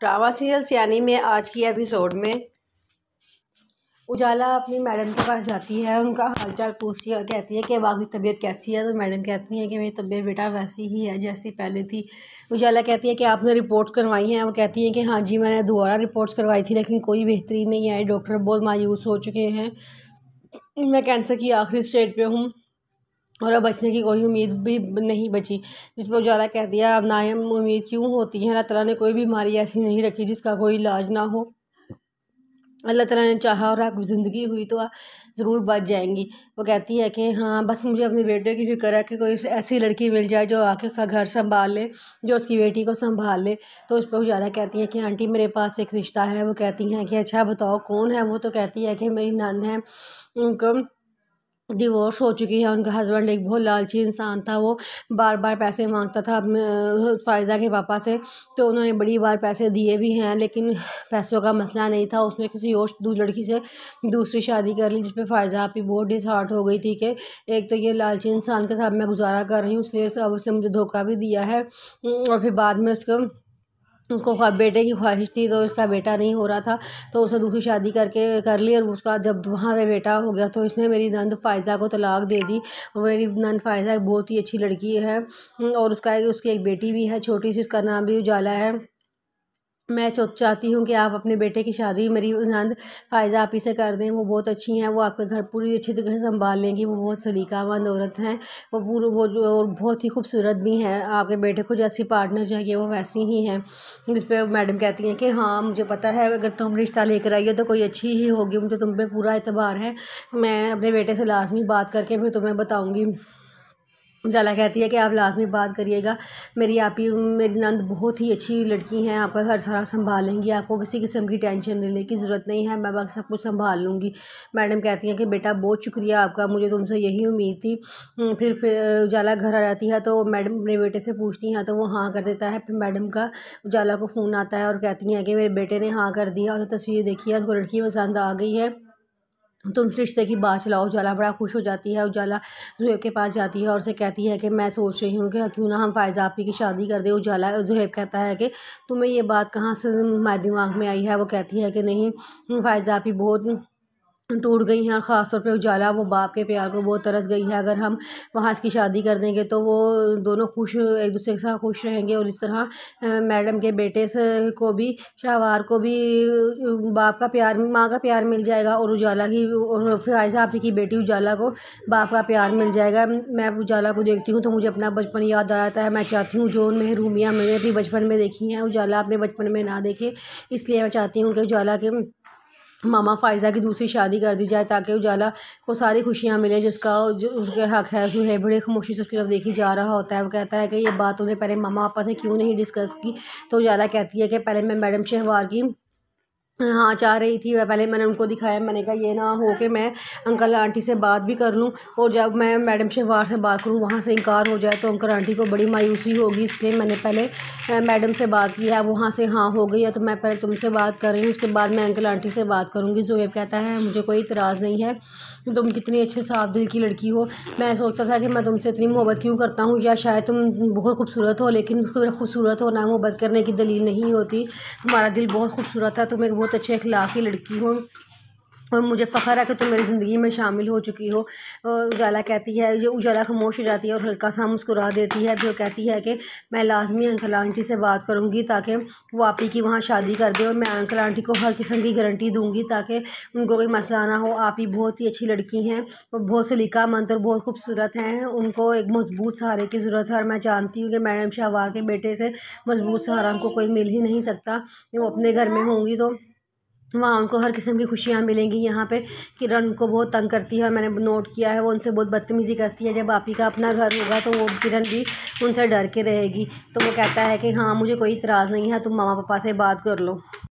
Drama serial सियानी में आज की एपिसोड में उजाला अपनी मैडम के पास जाती है, उनका हालचाल पूछती है और कहती है कि अब आपकी तबीयत कैसी है। तो मैडम कहती है कि मेरी तबीयत बेटा वैसी ही है जैसी पहले थी। उजाला कहती है कि आपने रिपोर्ट्स करवाई हैं। वो कहती है कि हाँ जी मैंने दोबारा रिपोर्ट्स करवाई थी लेकिन कोई बेहतरी नहीं आई, डॉक्टर बहुत मायूस हो चुके हैं, मैं कैंसर की आखिरी स्टेज पे हूँ और अब बचने की कोई उम्मीद भी नहीं बची। जिस पर उजाला कह दिया अब नायम उम्मीद क्यों होती है, अल्लाह ताला ने कोई बीमारी ऐसी नहीं रखी जिसका कोई इलाज ना हो। अल्लाह ताला ने चाहा और आपकी ज़िंदगी हुई तो आप ज़रूर बच जाएंगी। वो कहती है कि हाँ बस मुझे अपने बेटे की फ़िक्र है कि कोई ऐसी लड़की मिल जाए जो आके उसका घर संभाल ले, जो उसकी बेटी को संभाल ले। तो उस पर उजाला कहती है कि आंटी मेरे पास एक रिश्ता है। वो कहती हैं कि अच्छा बताओ कौन है वो। तो कहती है कि मेरी नंद है, उनको डिवोर्स हो चुकी है, उनका हस्बैंड एक बहुत लालची इंसान था, वो बार बार पैसे मांगता था अपने फ़ायज़ा के पापा से। तो उन्होंने बड़ी बार पैसे दिए भी हैं लेकिन पैसों का मसला नहीं था। उसने किसी और लड़की से दूसरी शादी कर ली जिस पे फ़ायज़ा आप ही बहुत डिसहार्ट हो गई थी कि एक तो ये लालची इंसान के साथ मैं गुजारा कर रही हूँ इसलिए अब उसने मुझे धोखा भी दिया है। और फिर बाद में उसको बेटे की ख्वाहिश थी तो उसका बेटा नहीं हो रहा था तो उसने दूसरी शादी कर ली और उसका जब वहाँ पे बेटा हो गया तो इसने मेरी नंद फ़ायज़ा को तलाक दे दी। और मेरी नंद फ़ायज़ा एक बहुत ही अच्छी लड़की है और उसकी एक बेटी भी है छोटी सी, उसका नाम भी उजाला है। मैं चाहती हूँ कि आप अपने बेटे की शादी मेरी नंद फ़ायज़ा आप ही से कर दें। वो बहुत अच्छी हैं, वो आपके घर पूरी अच्छी तरह से संभाल लेंगी, वो बहुत सलीकामंद औरत हैं, वो जो और बहुत ही खूबसूरत भी हैं। आपके बेटे को जैसी पार्टनर चाहिए वो वैसी ही हैं। जिस पे मैडम कहती हैं कि हाँ मुझे पता है अगर तुम रिश्ता लेकर आई हो तो कोई अच्छी ही होगी, मुझे तुम पे पूरा एतबार है, मैं अपने बेटे से लाजमी बात करके फिर तुम्हें बताऊँगी। उजाला कहती है कि आप लाजमी बात करिएगा, मेरी नंद बहुत ही अच्छी लड़की हैं, आपका घर सारा संभाल लेंगी, आपको किसी किस्म की टेंशन लेने की ज़रूरत नहीं है, मैं बाकी सब कुछ संभाल लूँगी। मैडम कहती हैं कि बेटा बहुत शुक्रिया आपका, मुझे तुमसे यही उम्मीद थी। फिर उजाला घर आ जाती है तो मैडम अपने बेटे से पूछती हैं तो वो हाँ कर देता है। फिर मैडम का उजाला को फ़ोन आता है और कहती हैं कि मेरे बेटे ने हाँ कर दिया, उसने तस्वीर देखी है, उसको लड़की पसंद आ गई है, तुम रिश्ते की बात चलाओ। उजाला बड़ा खुश हो जाती है। उजाला ज़ुहैब के पास जाती है और उसे कहती है कि मैं सोच रही हूँ कि क्यों ना हम फ़ायज़ा आपी की शादी कर दें। ज़ुहैब कहता है कि तुम्हें ये बात कहाँ से हमारे दिमाग में आई है। वो कहती है कि नहीं फ़ायज़ा आपी बहुत टूट गई हैं और ख़ास तौर पे उजाला वो बाप के प्यार को बहुत तरस गई है। अगर हम वहाँ इसकी शादी कर देंगे तो वो दोनों खुश एक दूसरे के साथ खुश रहेंगे और इस तरह मैडम के बेटे से को भी शाहवार को भी बाप का प्यार माँ का प्यार मिल जाएगा और उजाला की और फ़ायज़ा आपी की बेटी उजाला को बाप का प्यार मिल जाएगा। मैं उजाला को देखती हूँ तो मुझे अपना बचपन याद आ जाता है। मैं चाहती हूँ जो महरूमियाँ मैंने अपने बचपन में देखी हैं उजाला अपने बचपन में ना देखे, इसलिए मैं चाहती हूँ कि उजाला के मामा फ़ायज़ा की दूसरी शादी कर दी जाए ताकि उजाला को सारी खुशियाँ मिलें जो उसके हक़ है। जो बड़े खामोशी से उसकी तरफ देखी जा रहा होता है। वो कहता है कि ये बात उन्हें पहले मामा पापा से क्यों नहीं डिस्कस की। तो उजाला कहती है कि पहले मैं मैडम शहवार की हाँ चाह रही थी, पहले मैंने उनको दिखाया, मैंने कहा ये ना हो कि मैं अंकल आंटी से बात भी कर लूँ और जब मैं मैडम शहवार से बात करूँ वहाँ से इनकार हो जाए तो अंकल आंटी को बड़ी मायूसी होगी, इसलिए मैंने पहले मैडम से बात की है, वहाँ से हाँ हो गई है तो मैं पहले तुमसे बात कर रही हूँ, उसके बाद मैं अंकल आंटी से बात करूँगी। ज़ुहैब कहता है मुझे कोई इतराज़ नहीं है, तुम कितनी अच्छे साफ दिल की लड़की हो, मैं सोचता था कि मैं तुमसे इतनी मोहब्बत क्यों करता हूँ, या शायद तुम बहुत खूबसूरत हो लेकिन खूबसूरत होना मोहब्बत करने की दलील नहीं होती, तुम्हारा दिल बहुत खूबसूरत है, तुम एक बहुत अच्छे अखलाक की लड़की हो और मुझे फ़ख्र है कि तुम मेरी ज़िंदगी में शामिल हो चुकी हो। उजाला कहती है, जो उजाला खामोश हो जाती है और हल्का सा मुस्कुरा देती है। जो कहती है कि मैं लाजमी अंकल आंटी से बात करूँगी ताकि वो आप ही की वहाँ शादी कर दे और मैं अंकल आंटी को हर किस्म की गारंटी दूँगी ताकि उनको कोई मसला ना हो। आप ही बहुत ही अच्छी लड़की हैं और बहुत सलीकामंद और बहुत खूबसूरत हैं, उनको एक मजबूत सहारे की ज़रूरत है और मैं जानती हूँ कि मैडम शहवार के बेटे से मजबूत सहारा उनको कोई मिल ही नहीं सकता। वो अपने घर में होंगी तो वहाँ उनको हर किस्म की खुशियाँ मिलेंगी। यहाँ पे किरण उनको बहुत तंग करती है, मैंने नोट किया है, वो उनसे बहुत बदतमीज़ी करती है। जब आप ही का अपना घर होगा तो वो किरण भी उनसे डर के रहेगी। तो वो कहता है कि हाँ मुझे कोई इतराज़ नहीं है, तुम मामा पापा से बात कर लो।